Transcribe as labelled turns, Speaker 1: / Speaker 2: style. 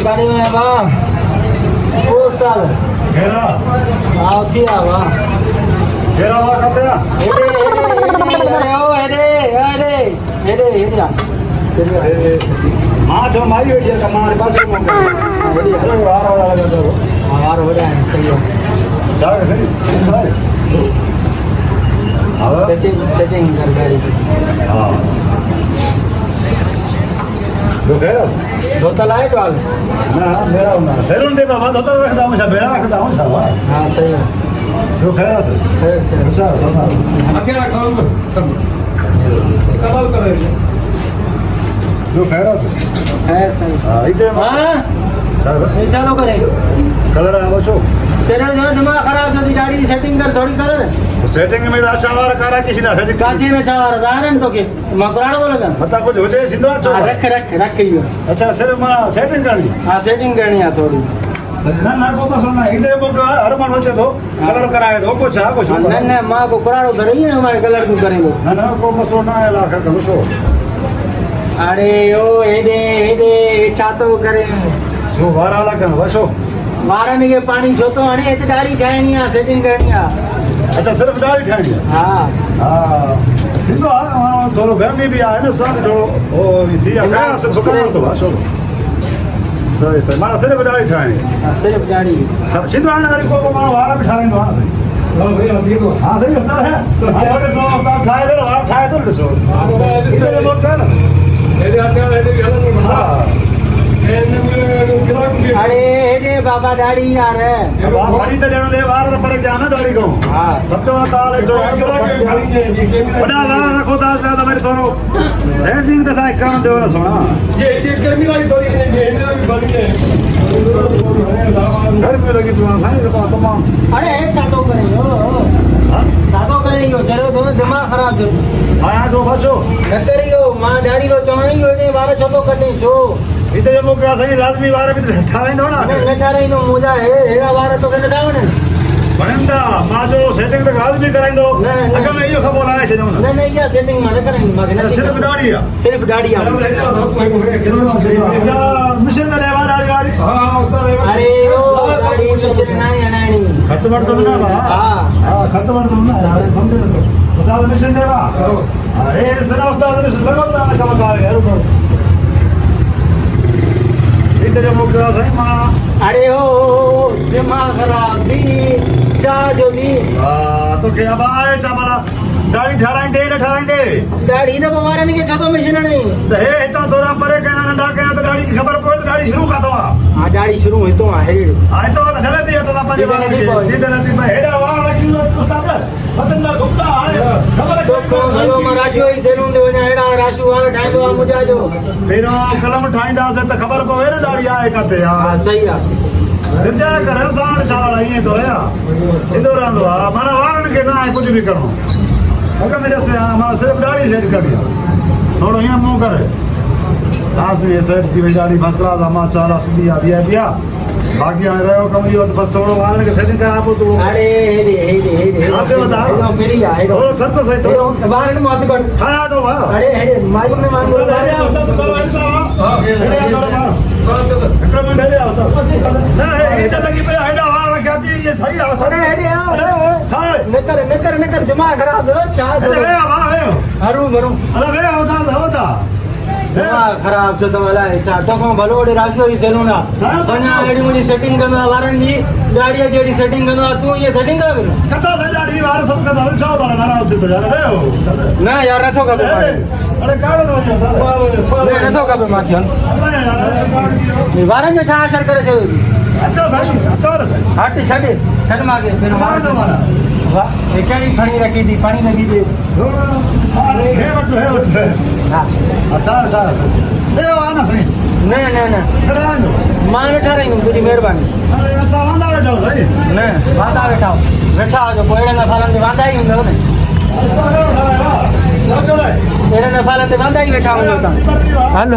Speaker 1: गाड़ी में वाह वो साल
Speaker 2: घेरा
Speaker 1: आओ थी वाह
Speaker 2: घेरा वाह कहते हैं हाँ जो माई बैठी है हमारे पास अरे वाह वाला लगा तो
Speaker 1: हमारा हो रहा है सही है
Speaker 2: जाओ सही हाँ
Speaker 1: सेटिंग कर गाड़ी
Speaker 2: हाँ जो घेरा
Speaker 1: धोता लाइट वाल
Speaker 2: ना मेरा ना सैलून दे बाबा धोतर रखता हूँ बेरा रखता हूँ साहब
Speaker 1: हाँ सही है
Speaker 2: जो घेरा से अच्छा साहब
Speaker 3: अकेला खाओ सब कमाल कर रहे हैं
Speaker 2: जो घेरा से
Speaker 1: खैर सही
Speaker 2: हाँ इधर
Speaker 1: हाँ चालू करें
Speaker 2: कलर है वो शो
Speaker 1: चलो जो दिमाग खराब थी गाड़ी की सेटिंग कर थोड़ी कर
Speaker 2: सेटिंग में अच्छा वाला करा किसी ना सेटिंग
Speaker 1: काची में चावर दारन तो के मकराड़ बोला था
Speaker 2: बता कुछ हो जाए सिंधु चो
Speaker 1: रख रख रख ही
Speaker 2: अच्छा सिर्फ मां सेटिंग करनी
Speaker 1: हाँ सेटिंग करनी है थोड़ी
Speaker 2: ना ना को सुनना इधर को हर मन बचे तो कलर कराए दो कुछ आ कुछ
Speaker 1: नहीं नहीं माँ को कुराड़ो तो रही है हमारे कलर क्यों करेंगे
Speaker 2: ना ना को सुनना है लाख का तो
Speaker 1: अरे ओ हेडे छातो करे
Speaker 2: जो वारा लगा बसो
Speaker 1: वारन के पानी छोतो हणे इते गाड़ी ठाइणी है सेटिंग करनी है
Speaker 2: अच्छा सिर्फ दाढ़ी ठाणी है
Speaker 1: हाँ
Speaker 2: हां सिंधु थोड़ो गर्मी भी आहे ना सब थोड़ो ओ थी है ना सुकरा तो बसो सही सही माना सिर्फ दाढ़ी ठाणी
Speaker 1: सिर्फ गाड़ी
Speaker 2: सिंधु आने वाली को मानो वारा भी ठाणी वहां से
Speaker 3: लो भैया देखो
Speaker 2: हाँ सही उस्ताद है हमारे सो उस्ताद ठाए तो वारा ठाए तो दसो इधर मोट कर
Speaker 3: मेरे आते हैं ये गलत नहीं बता
Speaker 2: हां
Speaker 1: अरे हेडे बाबा दाढ़ी यार है
Speaker 2: बड़ी तो लेने वार तो पर क्या ना दाढ़ी को
Speaker 1: हाँ
Speaker 2: सब तो ताल जो बड़ा वार रखो ताल पे तो मेरे दोनों सेटिंग तो साइड काम दे ना सोना
Speaker 3: ये गर्मी वाली थोड़ी है ये भी बड़ी है
Speaker 2: घर में लगी तो साइड से बात तमाम
Speaker 1: अरे चाटो करे हो चाटो करे हो चलो तो दिमाग खराब जो
Speaker 2: आया दो बच्चों
Speaker 1: न करी हो मां दाढ़ी रो चौड़ी होने बारे छोतो कटे छो
Speaker 2: इधर जो मुके सही लाजमी वार भी ठाराई दो ना
Speaker 1: न ठारे नो मुजा है हेड़ा बारे तो कने दावन
Speaker 2: बनंदा मां जो सेटिंग तो लाजमी कराई दो अगर मैं यो खबर लाए छे ना
Speaker 1: नहीं या सेटिंग मारे करेंगे मगे ना
Speaker 2: सिर्फ दाढ़ी है
Speaker 1: सिर्फ दाढ़ी आ
Speaker 2: मिशन का लेवा दाढ़ी वाली
Speaker 3: हां उस्ताद
Speaker 1: अरे ओ दाढ़ी मिशन नहीं अनानी
Speaker 2: खत्म कर दो ना
Speaker 1: हां
Speaker 2: हां खत्म कर दो ना समझ लो उस्ताद मिशन देवा अरे सना उस्ताद मिशन लगो ना कम कर यार इधर जो मुके सही मां
Speaker 1: अरे ओ दिमाग खराब दी चा जो दी
Speaker 2: हां तो क्या बाय चाबला दाढ़ी ठाराई दे
Speaker 1: दाढ़ी तो हमारे नहीं छतो मिशन नहीं
Speaker 2: तो हे तो दोरा परे के नंडा के तो दाढ़ी की खबर पड़े तो दाढ़ी शुरू कर दो
Speaker 1: हां दाढ़ी शुरू हुई तो है
Speaker 2: आए तो धले भी तो पंजे बार दी नदी में हेडा वार रखी उस्ताद पतंगा गुप्ता आए खबर
Speaker 1: तो हेलो राशु ही सेलून दे वना हेडा राशु वाला ठाइलो आ मुजा जो
Speaker 2: फिर कलम ठाईंदा से तो खबर पवे ना दाढ़ी आए कते
Speaker 1: हां
Speaker 2: यार
Speaker 1: सही है
Speaker 2: दिलजा करे साण चावल आई तो है इंदो रहंदो माना वारन के ना कुछ भी करो अगर मेरे से हमारा सिर्फ दाढ़ी सेट कर दिया थोड़ा यहाँ मुंह करे लास्ट ये सेट थी दाढ़ी फर्स्ट क्लास हमारा चारा सीधी आ वीआईपी बाकी आ रहे हो कम यो तो बस थोड़ा वारन के सेटिंग करा आपको तो
Speaker 1: अरे हे
Speaker 2: आते बताओ
Speaker 1: मेरी आए
Speaker 2: थोड़ा सर तो सही तो
Speaker 1: वारन मत कर
Speaker 2: खाया तो वाह
Speaker 1: अरे हे माइक में मान लो
Speaker 2: दाढ़ी आवता तो चलो ऐसा
Speaker 3: हां ये
Speaker 2: कमेंट है आवता नहीं इधर लगी पे आइडा वार रखाती ये सही आवता
Speaker 1: अरे हे
Speaker 2: हां
Speaker 1: न कर दिमाग खराब हो चाह
Speaker 2: अरे वे वाह वे
Speaker 1: हरू मरो
Speaker 2: अरे वे होता
Speaker 1: दिमाग खराब छो तो वाला है चाह तो को भलोड़े राशो ही सेलूना बना एडी मुडी सेटिंग करना वारन जी गाड़ी जेडी सेटिंग करना तू ये सेटिंग कर
Speaker 2: कता से दाढ़ी वार सब कता छो बार नाराज से तो यार वे हो
Speaker 1: ना यार रथो का
Speaker 2: अरे काढो तो
Speaker 1: नहीं रथो का माखियन
Speaker 2: अरे यार
Speaker 1: वारन जो छा असर करे छे
Speaker 2: अच्छा सही
Speaker 1: हट छड़ मागे फिर
Speaker 2: मार दो मारा
Speaker 1: वाह एकड़ी फणी रखी थी पानी लगी दे
Speaker 2: अरे हे बट
Speaker 1: हां
Speaker 2: अता ए आना सही
Speaker 1: नहीं
Speaker 2: अरे आनो
Speaker 1: मान ठा रही तुझी मेहरबानी
Speaker 2: अरे ऐसा वांदा बैठो सही
Speaker 1: नहीं वांदा बैठा जो कोड़े ना फालन दे वांदा ही हुंदो ने एड़े ना फालन दे वांदा ही बैठा हुंदो हल